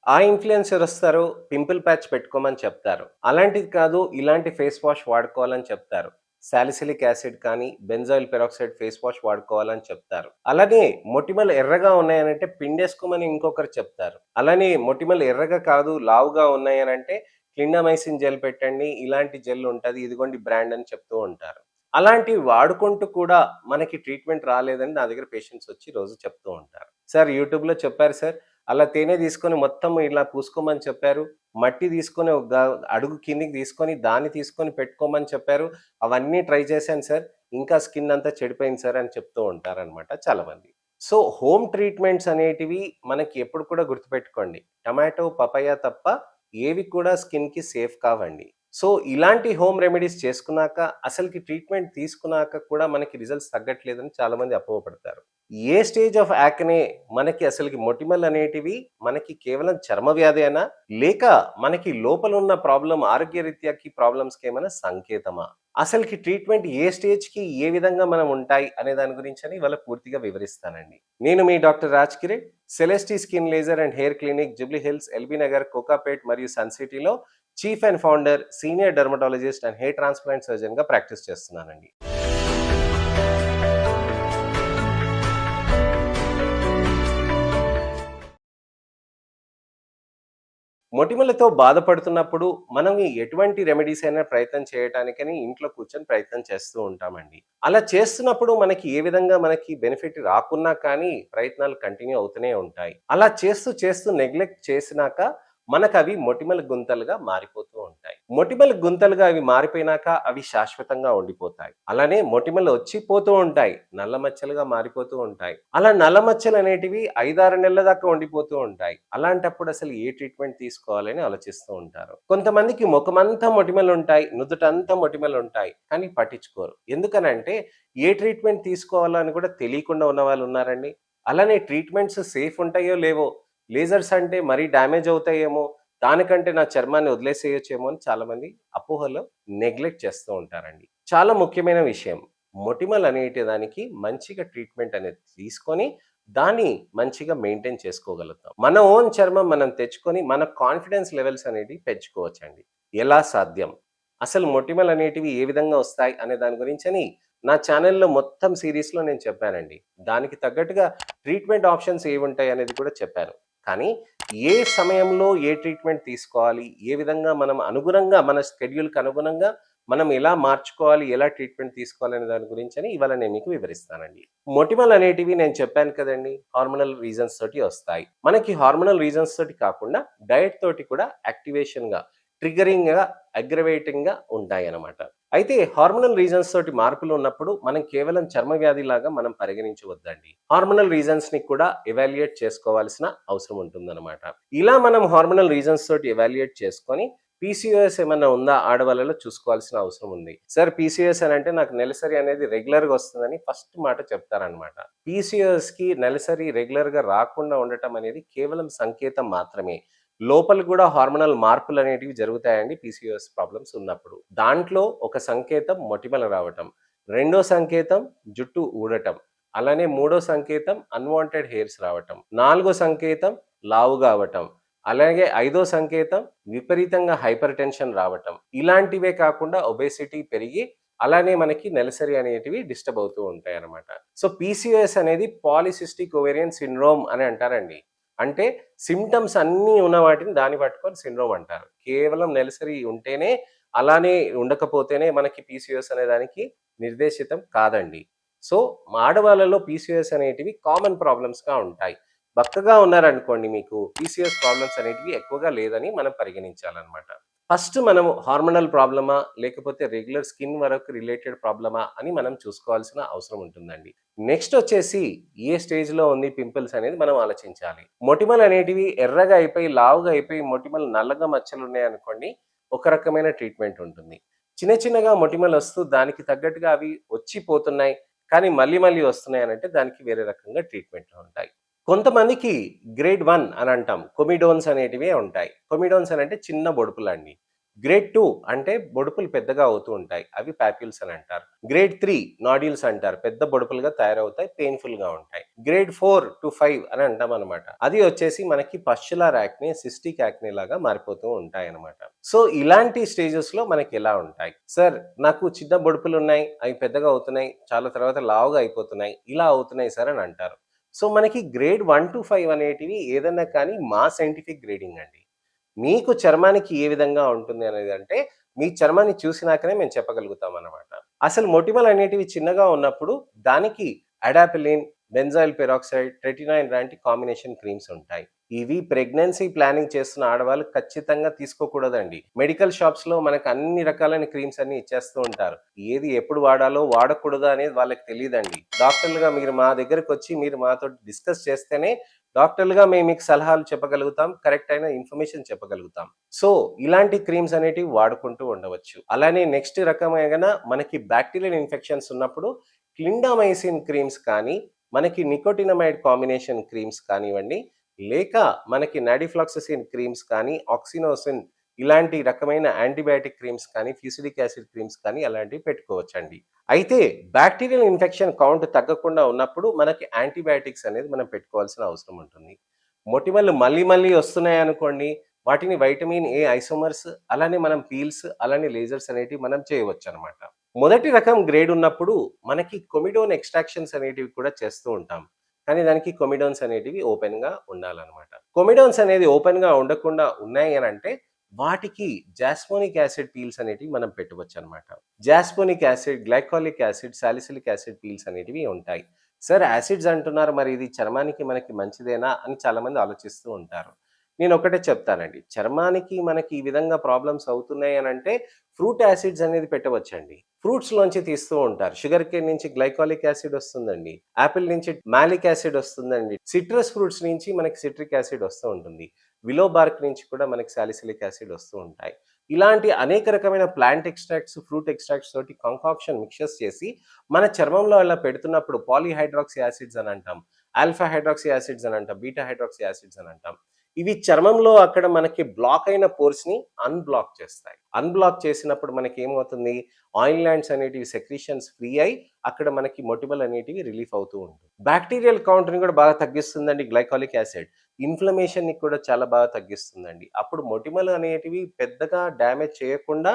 ఆ ఇన్‌ఫ్లుయెన్సర్ వస్తారు, pimple patch పెట్టుకోమని చెప్తారు. అలాంటిది కాదు, ఇలాంటి ఫేస్ వాష్ వాడుకోవాలని చెప్తారు. సాలిసిలిక్ యాసిడ్ కానీ, బెంజాయిల్ పెరాక్సైడ్ ఫేస్ వాష్ వాడుకోవాలని చెప్తారు. అలానే మొటిమలు ఎర్రగా ఉన్నాయనంటే పిండేసుకోమని ఇంకొకరు చెప్తారు. అలానే మొటిమలు ఎర్రగా కాదు, లావుగా ఉన్నాయనంటే క్లిండామైసిన్ జెల్ పెట్టండి, ఇలాంటి జెల్ ఉంటది, ఇదిగోండి బ్రాండ్ అని చెప్తూ ఉంటారు. అలాంటివి వాడుకుంటూ కూడా మనకి ట్రీట్మెంట్ రాలేదని నా దగ్గర పేషెంట్స్ వచ్చి రోజు చెప్తూ ఉంటారు. సార్ యూట్యూబ్‌లో చెప్పారు సార్. అలా తేనె తీసుకొని మొత్తం ఇలా పూసుకోమని చెప్పారు. మట్టి తీసుకొని ఒక అడుగు కిందకి తీసుకొని దాన్ని తీసుకొని పెట్టుకోమని చెప్పారు. అవన్నీ ట్రై చేశాను సార్. ఇంకా స్కిన్ అంతా చెడిపోయింది సార్ అని చెప్తూ ఉంటారనమాట చాలామంది. సో, హోమ్ ట్రీట్మెంట్స్ అనేటివి మనకి ఎప్పుడు కూడా గుర్తుపెట్టుకోండి. టమాటో, పపాయ తప్ప ఏవి కూడా స్కిన్‌కి సేఫ్ కావండి. సో, ఇలాంటి హోమ్ రెమెడీస్ చేసుకున్నాక అసలకి ట్రీట్మెంట్ తీసుకున్నాక కూడా మనకి రిజల్ట్స్ తగ్గట్లేదని చాలామంది అపోహపడతారు. ఏ స్టేజ్ ఆఫ్ యాక్నే మనకి అసలకి మొటిమలనేటివి మనకి కేవలం చర్మ వ్యాధేనా? లేక మనకి లోపలున్న ప్రాబ్లమ్ ఆరోగ్యరీత్యాకి ప్రాబ్లమ్స్‌కేమైనా సంకేతమా? అసలకి ట్రీట్మెంట్ ఏ స్టేజ్‌కి ఏ విధంగా మనం ఉంటాయి అనే దాని గురించని ఇవాళ పూర్తిగా వివరిస్తానండి. నేను మీ doctor Raj Kiran, Celestee skin laser and hair clinic, Jubilee Hills, LB Nagar, Kokapet మరియు సన్ సిటీలో chief and founder, senior dermatologist and hair transplant సర్జన్‌గా ప్రాక్టీస్ చేస్తున్నానండి. మొటిమలతో బాధపడుతున్నప్పుడు మనం ఎటువంటి రెమెడీస్ అయినా ప్రయత్నం చేయటానికని ఇంట్లో కూర్చొని ప్రయత్నం చేస్తూ ఉంటామండి. అలా చేస్తున్నప్పుడు మనకి ఏ విధంగా మనకి బెనిఫిట్ రాకున్నా కానీ ప్రయత్నాలు కంటిన్యూ అవుతూనే ఉంటాయి. అలా చేస్తూ చేస్తూ నెగ్లెక్ట్ చేసినాక మనకవి మొటిమల గుంతలుగా మారిపోతూ ఉంటాయి. మొటిమల గుంతలుగా అవి మారిపోయినాక అవి శాశ్వతంగా ఉండిపోతాయి. అలానే మొటిమలు వచ్చి పోతూ ఉంటాయి. నల్ల మచ్చలుగా మారిపోతూ ఉంటాయి. అలా నల్ల మచ్చలు అనేటివి 5, 6 నెలల దాకా ఉండిపోతూ ఉంటాయి. అలాంటప్పుడు అసలు ఏ ట్రీట్మెంట్ తీసుకోవాలని ఆలోచిస్తూ ఉంటారు. కొంతమందికి ముఖమంతా మొటిమలు ఉంటాయి, నుదుటంతా మొటిమలు ఉంటాయి, కానీ పట్టించుకోరు. ఎందుకనంటే ఏ ట్రీట్మెంట్ తీసుకోవాలో అని కూడా తెలియకుండా ఉన్న వాళ్ళు ఉన్నారండి. అలానే ట్రీట్మెంట్స్ సేఫ్ ఉంటాయో లేవో, లేజర్స్ అంటే మరీ డ్యామేజ్ అవుతాయేమో, దానికంటే నా చర్మాన్ని వదిలేసేయొచ్చేమో అని చాలామంది అపోహలో నెగ్లెక్ట్ చేస్తూ ఉంటారండి. చాలా ముఖ్యమైన విషయం, మొటిమలు అనేటి దానికి మంచిగా ట్రీట్మెంట్ అనేది తీసుకొని దాన్ని మంచిగా మెయింటైన్ చేసుకోగలుగుతాం. మన ఓన్ చర్మం మనం తెచ్చుకొని మన కాన్ఫిడెన్స్ లెవెల్స్ అనేటివి పెంచుకోవచ్చండి. ఎలా సాధ్యం? అసలు మొటిమలు అనేటివి ఏ విధంగా వస్తాయి అనే దాని గురించని నా ఛానెల్‌లో మొత్తం సీరీస్‌లో నేను చెప్పానండి. దానికి తగ్గట్టుగా ట్రీట్మెంట్ ఆప్షన్స్ ఏవుంటాయి అనేది కూడా చెప్పాను. కానీ ఏ సమయంలో ఏ ట్రీట్మెంట్ తీసుకోవాలి, ఏ విధంగా మనం అనుగుణంగా మన షెడ్యూల్‌కి అనుగుణంగా మనం ఎలా మార్చుకోవాలి, ఎలా ట్రీట్మెంట్ తీసుకోవాలనే దాని గురించని ఇవాళ నేను మీకు వివరిస్తానండి. మొటిమలనేటివి నేను చెప్పాను కదండీ! హార్మోనల్ రీజన్స్ తోటి వస్తాయి. మనకి హార్మోనల్ రీజన్స్ తోటి కాకుండా డయట్ తోటి కూడా యాక్టివేషన్‌గా, ట్రిగ్గరింగ్‌గా, అగ్రవేటింగ్‌గా ఉంటాయన్నమాట. అయితే హార్మోనల్ రీజన్స్ తోటి మార్పులు ఉన్నప్పుడు మనం కేవలం చర్మ వ్యాధిలాగా మనం పరిగణించవద్దండి. హార్మోనల్ రీజన్స్ ని కూడా ఎవాల్యుయేట్ చేసుకోవాల్సిన అవసరం ఉంటుందన్నమాట. ఇలా మనం హార్మోనల్ రీజన్స్ తోటి ఎవాల్యుయేట్ చేసుకొని పీసీఓఎస్ ఏమన్నా ఉందా ఆడవాళ్ళలో చూసుకోవాల్సిన అవసరం ఉంది. సార్ పీసీఓఎస్ అని అంటే నాకు నెలసరి అనేది రెగ్యులర్‌గా వస్తుందని ఫస్ట్ మాట చెప్తారనమాట. పీసీఓఎస్‌కి నెలసరి రెగ్యులర్‌గా రాకుండా ఉండటం అనేది కేవలం సంకేతం మాత్రమే. లోపల కూడా హార్మోనల్ మార్పులు అనేటివి జరుగుతాయండి పీసీఓఎస్ ప్రాబ్లమ్స్ ఉన్నప్పుడు. దాంట్లో ఒక సంకేతం మొటిమలు రావటం, రెండో సంకేతం జుట్టు ఊడటం, అలానే మూడో సంకేతం అన్‌వాంటెడ్ హెయిర్స్ రావటం, నాలుగో సంకేతం లావుగా అవ్వటం, అలాగే ఐదో సంకేతం విపరీతంగా హైపర్ టెన్షన్ రావటం. ఇలాంటివే కాకుండా ఒబేసిటీ పెరిగి అలానే మనకి నెలసరి అనేటివి డిస్టర్బ్ అవుతూ ఉంటాయన్నమాట. సో పీసీఓఎస్ అనేది పాలిసిస్టిక్ ఓవేరియన్ సిండ్రోమ్ అని అంటారండి. అంటే సింప్టమ్స్ అన్నీ ఉన్న వాటిని దాన్ని పట్టుకొని సిండ్రోమ్ అంటారు. కేవలం నెలసరి ఉంటేనే, అలానే ఉండకపోతేనే మనకి పీసీఓఎస్ అనే దానికి నిర్దేశితం కాదండి. సో ఆడవాళ్ళలో పీసీఓఎస్ అనేటివి కామన్ ప్రాబ్లమ్స్‌గా ఉంటాయి. బక్కగా ఉన్నారనుకోండి, మీకు పీసీఓఎస్ ప్రాబ్లమ్స్ అనేటివి ఎక్కువగా లేదని మనం పరిగణించాలన్నమాట. ఫస్ట్ మనము హార్మోనల్ ప్రాబ్లమా? లేకపోతే రెగ్యులర్ స్కిన్ వరకు రిలేటెడ్ ప్రాబ్లమా? అని మనం చూసుకోవాల్సిన అవసరం ఉంటుందండి. నెక్స్ట్ వచ్చేసి ఏ స్టేజ్‌లో ఉంది పింపుల్స్ అనేది మనం ఆలోచించాలి. మొటిమలు అనేటివి ఎర్రగా అయిపోయి, లావుగా అయిపోయి మొటిమలు నల్లగా మచ్చలున్నాయనుకోండి, ఒక రకమైన ట్రీట్మెంట్ ఉంటుంది. చిన్న చిన్నగా మొటిమలొస్తూ దానికి తగ్గట్టుగా అవి వచ్చి పోతున్నాయి, కానీ మళ్ళీ మళ్ళీ వస్తున్నాయనంటే దానికి వేరే రకంగా ట్రీట్మెంట్లు ఉంటాయి. కొంతమందికి గ్రేడ్ 1 అని అంటాం. కొమిడోన్స్ అనేటివే ఉంటాయి. కొమిడోన్స్ అనంటే చిన్న బొడుపులండి. గ్రేడ్ 2 అంటే బొడుపులు పెద్దగా అవుతూ ఉంటాయి. అవి పాప్యూల్స్ అని అంటారు. గ్రేడ్ 3 నాడ్యూల్స్ అంటారు. పెద్ద బొడుపులుగా తయారవుతాయి. పెయిన్‌ఫుల్‌గా ఉంటాయి. గ్రేడ్ 4-5 అని అంటామనమాట. అది వచ్చేసి మనకి పస్చులర్ యాక్నే, సిస్టిక్ యాక్నే లాగా మారిపోతూ ఉంటాయన్నమాట. సో, ఇలాంటి స్టేజెస్‌లో మనకి ఎలా ఉంటాయి? సార్ నాకు చిన్న బొడుపులున్నాయి. అవి పెద్దగా అవుతున్నాయి. చాలా తర్వాత లావుగా అయిపోతున్నాయి. ఇలా అవుతున్నాయి సార్ అని అంటారు. సో, మనకి గ్రేడ్ 1-5 అనేటివి ఏదన్నా కానీ మా సైంటిఫిక్ గ్రేడింగ్ అండి. మీకు చర్మానికి ఏ విధంగా ఉంటుంది అనేదంటే, మీ చర్మాన్ని చూసినాకనే మేము చెప్పగలుగుతామనమాట. అసలు మొటిమలనేటివి చిన్నగా ఉన్నప్పుడు దానికి అడాపిలిన్, బెంజాయిల్ పెరాక్సైడ్, ట్రెటినాయిన్ లాంటి కాంబినేషన్ క్రీమ్స్ ఉంటాయి. ఇవి ప్రెగ్నెన్సీ ప్లానింగ్ చేస్తున్న ఆడవాళ్ళు ఖచ్చితంగా తీసుకోకూడదండి. మెడికల్ షాప్స్‌లో మనకు అన్ని రకాలైన క్రీమ్స్ అన్నీ ఇచ్చేస్తూ ఉంటారు. ఏది ఎప్పుడు వాడాలో, వాడకూడదా అనేది వాళ్ళకి తెలీదండి. డాక్టర్లుగా మీరు మా దగ్గరకొచ్చి మీరు మాతోటి డిస్కస్ చేస్తేనే డాక్టర్లుగా మేము మీకు సలహాలు చెప్పగలుగుతాం. కరెక్ట్ అయిన ఇన్ఫర్మేషన్ చెప్పగలుగుతాం. సో, ఇలాంటి క్రీమ్స్ అనేటివి వాడుకుంటూ ఉండవచ్చు. అలానే నెక్స్ట్ రకమైన మనకి బాక్టీరియల్ ఇన్ఫెక్షన్స్ ఉన్నప్పుడు క్లిండామైసిన్ క్రీమ్స్ కానీ, మనకి నికోటినమైడ్ కాంబినేషన్ క్రీమ్స్ కానివ్వండి, లేక మనకి నాడిఫ్లాక్ససిన్ క్రీమ్స్ కానీ, ఆక్సినోసిన్ ఇలాంటి రకమైన యాంటీబయాటిక్ క్రీమ్స్ కానీ, ఫ్యూసిడిక్ యాసిడ్ క్రీమ్స్ కానీ అలాంటివి పెట్టుకోవచ్చండి. అయితే బాక్టీరియల్ ఇన్ఫెక్షన్ కౌంట్ తగ్గకుండా ఉన్నప్పుడు మనకి యాంటీబయాటిక్స్ అనేది మనం పెట్టుకోవాల్సిన అవసరం ఉంటుంది. మొటిమలు మళ్ళీ మళ్ళీ వస్తున్నాయనుకోండి, వాటిని వైటమిన్ ఏ ఐసోమర్స్, అలానే మనం పీల్స్, అలానే లేజర్స్ అనేటివి మనం చేయవచ్చనమాట. మొదటి రకం గ్రేడ్ ఉన్నప్పుడు మనకి కొమిడోన్ ఎక్స్ట్రాక్షన్స్ అనేటివి కూడా చేస్తూ ఉంటాం. కానీ దానికి కొమిడోన్స్ అనేటివి ఓపెన్‌గా ఉండాలనమాట. కొమిడోన్స్ అనేది ఓపెన్‌గా ఉండకుండా ఉన్నాయి అనంటే వాటికి జాస్మోనిక్ యాసిడ్ పీల్స్ అనేటివి మనం పెట్టవచ్చనమాట. Jasmonic acid, glycolic acid, salicylic acid peels అనేటివి ఉంటాయి. సార్ యాసిడ్స్ అంటున్నారు మరి ఇది చర్మానికి మనకి మంచిదేనా అని చాలామంది ఆలోచిస్తూ ఉంటారు. నేనొకటే చెప్తానండి. చర్మానికి మనకి ఈ విధంగా ప్రాబ్లమ్స్ అవుతున్నాయి అనంటే ఫ్రూట్ యాసిడ్స్ అనేది పెట్టవచ్చండి. ఫ్రూట్స్‌లోంచి తీస్తూ ఉంటారు. షుగర్ కేన్ నుంచి గ్లైకాలిక్ యాసిడ్ వస్తుందండి. యాపిల్ నుంచి మాలిక్ యాసిడ్ వస్తుందండి. సిట్రస్ ఫ్రూట్స్ నుంచి మనకి సిట్రిక్ యాసిడ్ వస్తూ ఉంటుంది. విలో బార్క్ నుంచి కూడా మనకి సాలిసిలిక్ యాసిడ్ వస్తూ ఉంటాయి. ఇలాంటి అనేక రకమైన ప్లాంట్ ఎక్స్ట్రాక్ట్స్, ఫ్రూట్ ఎక్స్ట్రాక్ట్స్ తోటి కంకాక్షన్ మిక్చర్స్ చేసి మన చర్మంలో అలా పెడుతున్నప్పుడు పాలీహైడ్రాక్సీ యాసిడ్స్ అని అంటాం. ఆల్ఫా హైడ్రాక్సీ యాసిడ్స్ అని అంటాం. బీటా హైడ్రాక్సీ యాసిడ్స్ అని అంటాం. ఇవి చర్మంలో అక్కడ మనకి బ్లాక్ అయిన పోర్స్‌ని అన్‌బ్లాక్ చేస్తాయి. అన్‌బ్లాక్ చేసినప్పుడు మనకేమవుతుంది? ఆయిల్ గ్లాండ్స్ అనేటివి సెక్రీషన్స్ ఫ్రీ అయ్యి అక్కడ మనకి మొటిమలనేటివి రిలీఫ్ అవుతూ ఉంటుంది. బాక్టీరియల్ కౌంట్‌ని కూడా బాగా తగ్గిస్తుందండి గ్లైకాలిక్ యాసిడ్. ఇన్‌ఫ్లమేషన్‌ని కూడా చాలా బాగా తగ్గిస్తుందండి. అప్పుడు మొటిమలు అనేటివి పెద్దగా డ్యామేజ్ చేయకుండా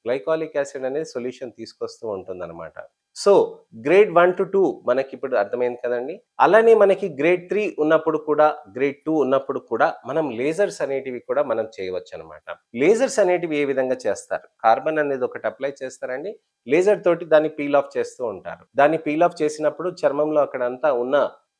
గ్లైకాలిక్ యాసిడ్ అనేది సొల్యూషన్ తీసుకొస్తూ ఉంటుందన్నమాట. సో, గ్రేడ్ 1-2 మనకిప్పుడు అర్థమైంది కదండీ! అలానే మనకి గ్రేడ్ 3 ఉన్నప్పుడు కూడా, గ్రేడ్ 2 ఉన్నప్పుడు కూడా మనం లేజర్స్ అనేటివి కూడా మనం చేయవచ్చనమాట. లేజర్స్ అనేటివి ఏ విధంగా చేస్తారు? కార్బన్ అనేది ఒకటి అప్లై చేస్తారండి. లేజర్ తోటి దాన్ని పీల్ ఆఫ్ చేస్తూ ఉంటారు. దాన్ని పీల్ ఆఫ్ చేసినప్పుడు చర్మంలో అక్కడంతా ఉన్న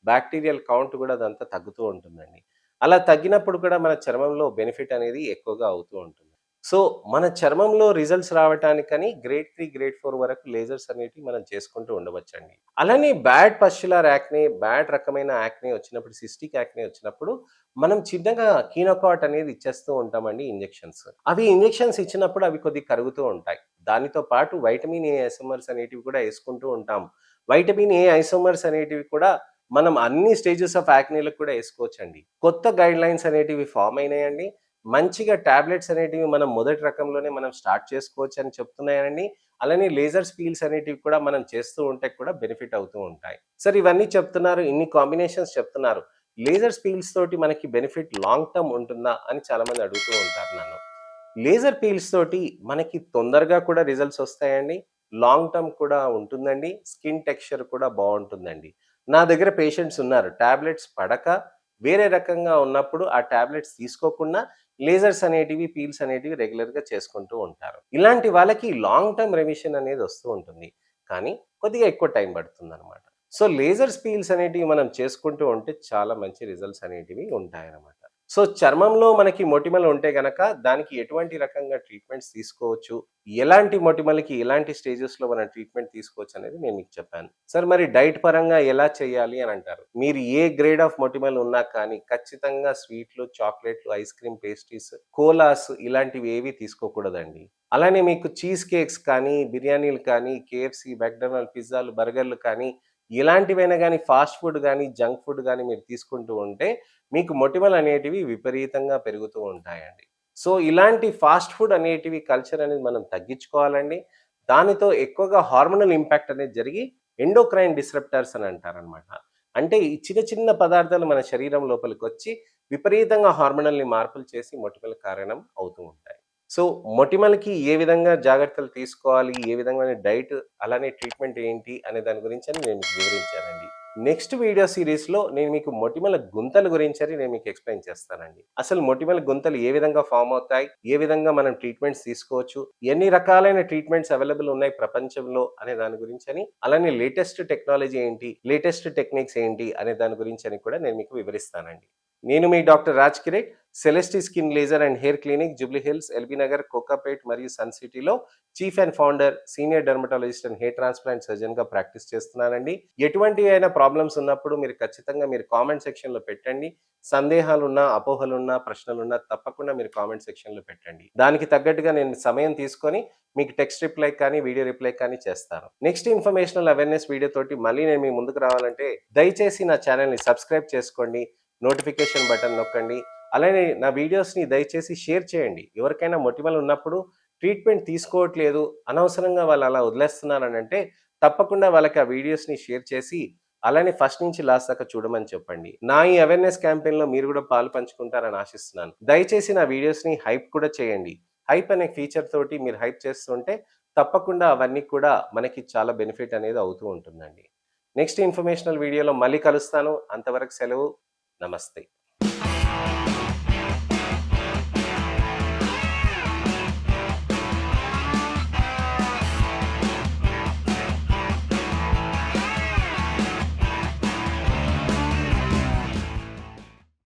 బాక్టీరియల్ కౌంట్ కూడా అదంతా తగ్గుతూ ఉంటుందండి. అలా తగ్గినప్పుడు కూడా మన చర్మంలో బెనిఫిట్ అనేది ఎక్కువగా అవుతూ ఉంటుంది. సో, మన చర్మంలో రిజల్ట్స్ రావటానికని గ్రేడ్ 3, గ్రేడ్ 4 వరకు లేజర్స్ అనేటివి మనం చేసుకుంటూ ఉండవచ్చండి. అలానే బ్యాడ్ పస్యులర్ యాక్నే, బ్యాడ్ రకమైన యాక్నే వచ్చినప్పుడు, సిస్టిక్ యాక్నే వచ్చినప్పుడు మనం చిన్నగా కీనోకాట్ అనేది ఇచ్చేస్తూ ఉంటామండి ఇంజెక్షన్స్. అవి ఇంజెక్షన్స్ ఇచ్చినప్పుడు అవి కొద్దిగా కరుగుతూ ఉంటాయి. దానితో పాటు వైటమిన్ ఏ ఐసోమర్స్ అనేటివి కూడా యేసుకుంటూ ఉంటాం. వైటమిన్ ఏ ఐసోమర్స్ అనేటివి కూడా మనం అన్ని స్టేజెస్ ఆఫ్ యాక్నేలకు కూడా యేసుకోవచ్చండి. కొత్త గైడ్‌లైన్స్ అనేటివి ఫార్మ్ అయినాయండి. మంచిగా టాబ్లెట్స్ అనేటివి మనం మొదటి రకంలోనే మనం స్టార్ట్ చేసుకోవచ్చని చెప్తున్నాయండి. అలానే లేజర్స్ పీల్స్ అనేటివి కూడా మనం చేస్తూ ఉంటే కూడా బెనిఫిట్ అవుతూ ఉంటాయి. సార్ ఇవన్నీ చెప్తున్నారు, ఇన్ని కాంబినేషన్స్ చెప్తున్నారు. లేజర్స్ పీల్స్ తోటి మనకి బెనిఫిట్ లాంగ్ టర్మ్ ఉంటుందా అని చాలామంది అడుగుతూ ఉంటారు నన్ను. లేజర్ పీల్స్ తోటి మనకి తొందరగా కూడా రిజల్ట్స్ వస్తాయండి. లాంగ్ టర్మ్ కూడా ఉంటుందండి. స్కిన్ టెక్స్చర్ కూడా బావుంటుందండి. నా దగ్గర పేషెంట్స్ ఉన్నారు. టాబ్లెట్స్ పడక వేరే రకంగా ఉన్నప్పుడు ఆ టాబ్లెట్స్ తీసుకోకుండా లేజర్స్ అనేటివి, పీల్స్ అనేటివి రెగ్యులర్‌గా చేసుకుంటూ ఉంటారు. ఇలాంటి వాళ్ళకి లాంగ్ టర్మ్ రెమిషన్ అనేది వస్తూ ఉంటుంది. కానీ కొద్దిగా ఎక్కువ టైం పడుతుందనమాట. సో, లేజర్స్ పీల్స్ అనేటివి మనం చేసుకుంటూ ఉంటే చాలా మంచి రిజల్ట్స్ అనేటివి ఉంటాయన్నమాట. సో, చర్మంలో మనకి మొటిమలు ఉంటే గనక దానికి ఎటువంటి రకంగా ట్రీట్మెంట్స్ తీసుకోవచ్చు, ఎలాంటి మొటిమలకి ఎలాంటి స్టేజెస్‌లో మనం ట్రీట్మెంట్ తీసుకోవచ్చనేది నేను మీకు చెప్పాను. సార్ మరి డైట్ పరంగా ఎలా చేయాలి అని అంటారు. మీరు ఏ గ్రేడ్ ఆఫ్ మొటిమలు ఉన్నా కానీ ఖచ్చితంగా స్వీట్లు, చాక్లెట్‌లు, ఐస్ క్రీమ్ పేస్ట్రీస్, కోలాస్ ఇలాంటివి ఏవి తీసుకోకూడదండి. అలానే మీకు చీజ్ కేక్స్ కానీ, బిర్యానీలు కానీ, కేఎఫ్‌సి, మెక్‌డొనాల్డ్ పిజ్జాలు, బర్గర్‌లు కానీ ఎలాంటివైనా గానీ ఫాస్ట్ ఫుడ్ గానీ, జంక్ ఫుడ్ గానీ మీరు తీసుకుంటూ ఉంటే మీకు మొటిమలనేటివి విపరీతంగా పెరుగుతూ ఉంటాయండి. సో ఇలాంటి ఫాస్ట్ ఫుడ్ అనేటివి కల్చర్ అనేది మనం తగ్గించుకోవాలండి. దానితో ఎక్కువగా హార్మోనల్ ఇంపాక్ట్ అనేది జరిగి ఎండోక్రైన్ డిస్రప్టర్స్ అని అంటారనమాట. అంటే ఈ చిన్న చిన్న పదార్థాలు మన శరీరం లోపలికొచ్చి విపరీతంగా హార్మోనల్‌ని మార్పులు చేసి మొటిమలకు కారణం అవుతూ ఉంటాయి. సో మొటిమలకి ఏ విధంగా జాగ్రత్తలు తీసుకోవాలి, ఏ విధమైన డైట్, అలానే ట్రీట్మెంట్ ఏంటి అనే దాని గురించని నేను మీకు వివరించానండి. నెక్స్ట్ వీడియో సీరీస్‌లో నేను మీకు మొటిమల గుంతల గురించని నేను మీకు ఎక్స్‌ప్లెయిన్ చేస్తానండి. అసలు మొటిమల గుంతలు ఏ విధంగా ఫార్మ్ అవుతాయి? ఏ విధంగా మనం ట్రీట్మెంట్స్ తీసుకోవచ్చు? ఎన్ని రకాలైన ట్రీట్మెంట్స్ అవైలబుల్ ఉన్నాయి ప్రపంచంలో అనే దాని గురించని, అలానే లేటెస్ట్ టెక్నాలజీ ఏంటి? లేటెస్ట్ టెక్నిక్స్ ఏంటి? అనే దాని గురించని కూడా నేను మీకు వివరిస్తానండి. నేను మీ doctor Raj Kiran, Celestee skin laser and hair clinic, Jubilee Hills, LB Nagar, Kokapet మరియు సన్ సిటీలో chief and founder, senior dermatologist and hair transplant సర్జన్‌గా ప్రాక్టీస్ చేస్తున్నానండి. ఎటువంటి అయినా ప్రాబ్లమ్స్ ఉన్నప్పుడు మీరు ఖచ్చితంగా మీరు కామెంట్ సెక్షన్‌లో పెట్టండి. సందేహాలున్నా, అపోహలున్నా, ప్రశ్నలున్నా తప్పకుండా మీరు కామెంట్ సెక్షన్‌లో పెట్టండి. దానికి తగ్గట్టుగా నేను సమయం తీసుకొని మీకు టెక్స్ట్ రిప్లై కానీ, వీడియో రిప్లై కానీ చేస్తాను. నెక్స్ట్ ఇన్ఫర్మేషనల్ అవేర్‌నెస్ వీడియో తోటి మళ్ళీ నేను మీ ముందుకు రావాలంటే దయచేసి నా ఛానెల్‌ని సబ్స్క్రైబ్ చేసుకోండి. నోటిఫికేషన్ బటన్ నొక్కండి. అలానే నా వీడియోస్‌ని దయచేసి షేర్ చేయండి. ఎవరికైనా మొటిమలు ఉన్నప్పుడు ట్రీట్మెంట్ తీసుకోవట్లేదు, అనవసరంగా వాళ్ళు అలా వదిలేస్తున్నారనంటే తప్పకుండా వాళ్ళకి ఆ వీడియోస్‌ని షేర్ చేసి అలానే ఫస్ట్ నుంచి లాస్ట్ దాకా చూడమని చెప్పండి. నా ఈ అవేర్‌నెస్ క్యాంపెయిన్‌లో మీరు కూడా పాలు పంచుకుంటారని ఆశిస్తున్నాను. దయచేసి నా వీడియోస్‌ని హైప్ కూడా చేయండి. హైప్ అనే ఫీచర్ తోటి మీరు హైప్ చేస్తుంటే తప్పకుండా అవన్నీ కూడా మనకి చాలా బెనిఫిట్ అనేది అవుతూ ఉంటుందండి. నెక్స్ట్ ఇన్ఫర్మేషనల్ వీడియోలో మళ్ళీ కలుస్తాను. అంతవరకు సెలవు. నమస్తే.